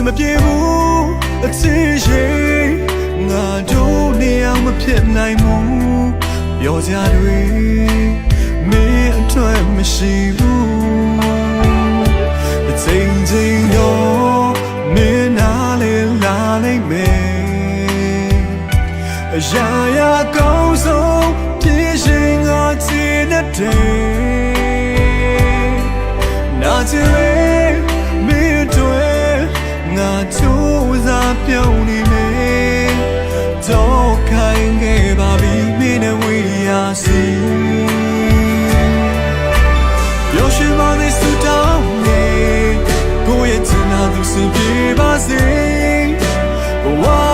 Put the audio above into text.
မပြေဘူးအချစ်ရဲ့ငါတို့နေအောင်မဖြစ်နိုင်ဘူးပြောစရာတွေမင်းအတွက်မရှိဘူးအချိန်ချင်းတော့မင်းနာလေလာနိုင်မယ်အရာရာကောင်းဆုံးဖြစ်ရှင်ငါချင်တဲ့နာချင်လေမင်းတို့ငါချိုးစားပြုံးနေမယ်တော့ခိုင်ခဲ့ပါပြီမင်းနဲ့ဝေးရစီပြောရှိမနေစတောင်းနေကိုရဲ့ချင်နာသူစင်ပြေပါစေဘဝ